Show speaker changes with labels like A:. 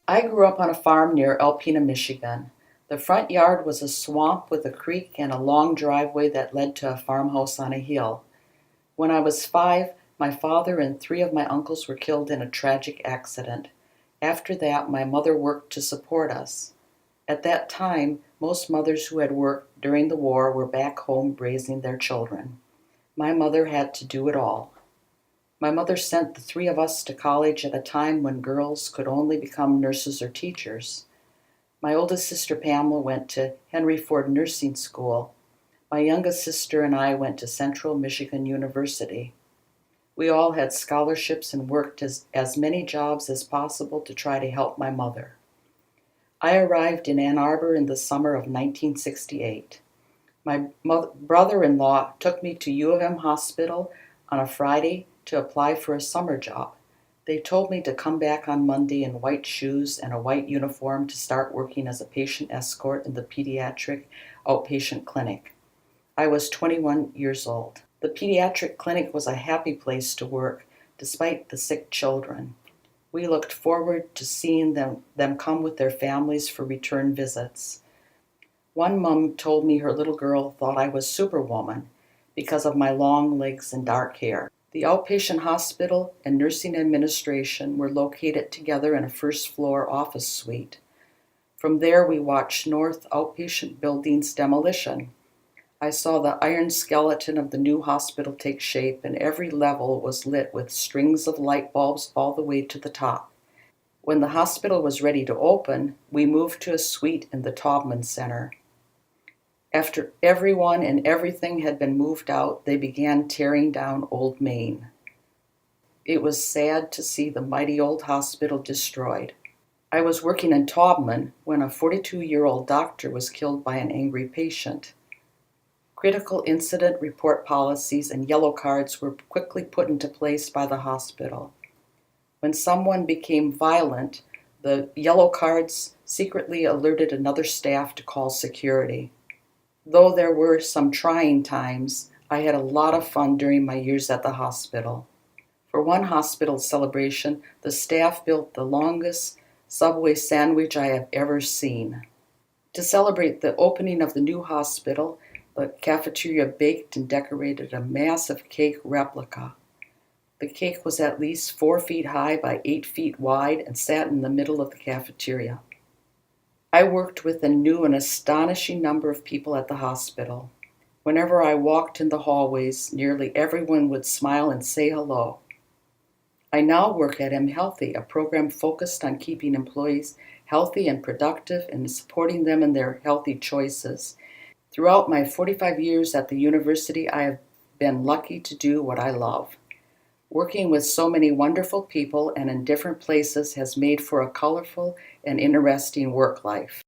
A: I grew up on a farm near Alpena, Michigan. The front yard was a swamp with a creek and a long driveway that led to a farmhouse on a hill. When I was 5, my father and 3 of my uncles were killed in a tragic accident. After that, my mother worked to support us. At that time, most mothers who had worked during the war were back home raising their children. My mother had to do it all. My mother sent the 3 of us to college at a time when girls could only become nurses or teachers. My oldest sister Pamela went to Henry Ford Nursing School. My youngest sister and I went to Central Michigan University. We all had scholarships and worked as many jobs as possible to try to help my mother. I arrived in Ann Arbor in the summer of 1968. My brother-in-law took me to U of M Hospital on a Friday to apply for a summer job. They told me to come back on Monday in white shoes and a white uniform to start working as a patient escort in the pediatric outpatient clinic. I was 21 years old. The pediatric clinic was a happy place to work, despite the sick children. We looked forward to seeing them come with their families for return visits. One mom told me her little girl thought I was Superwoman because of my long legs and dark hair. The outpatient hospital and nursing administration were located together in a first-floor office suite. From there, we watched North Outpatient Building's demolition. I saw the iron skeleton of the new hospital take shape, and every level was lit with strings of light bulbs all the way to the top. When the hospital was ready to open, we moved to a suite in the Taubman Center. After everyone and everything had been moved out, they began tearing down Old Main. It was sad to see the mighty old hospital destroyed. I was working in Taubman when a 42-year-old doctor was killed by an angry patient. Critical incident report policies and yellow cards were quickly put into place by the hospital. When someone became violent, the yellow cards secretly alerted another staff to call security. Though there were some trying times, I had a lot of fun during my years at the hospital. For one hospital celebration, the staff built the longest Subway sandwich I have ever seen. To celebrate the opening of the new hospital, the cafeteria baked and decorated a massive cake replica. The cake was at least 4 feet high by 8 feet wide and sat in the middle of the cafeteria. I worked with and knew an astonishing number of people at the hospital. Whenever I walked in the hallways, nearly everyone would smile and say hello. I now work at mHealthy, a program focused on keeping employees healthy and productive and supporting them in their healthy choices. Throughout my 45 years at the university, I have been lucky to do what I love. Working with so many wonderful people and in different places has made for a colorful and interesting work life.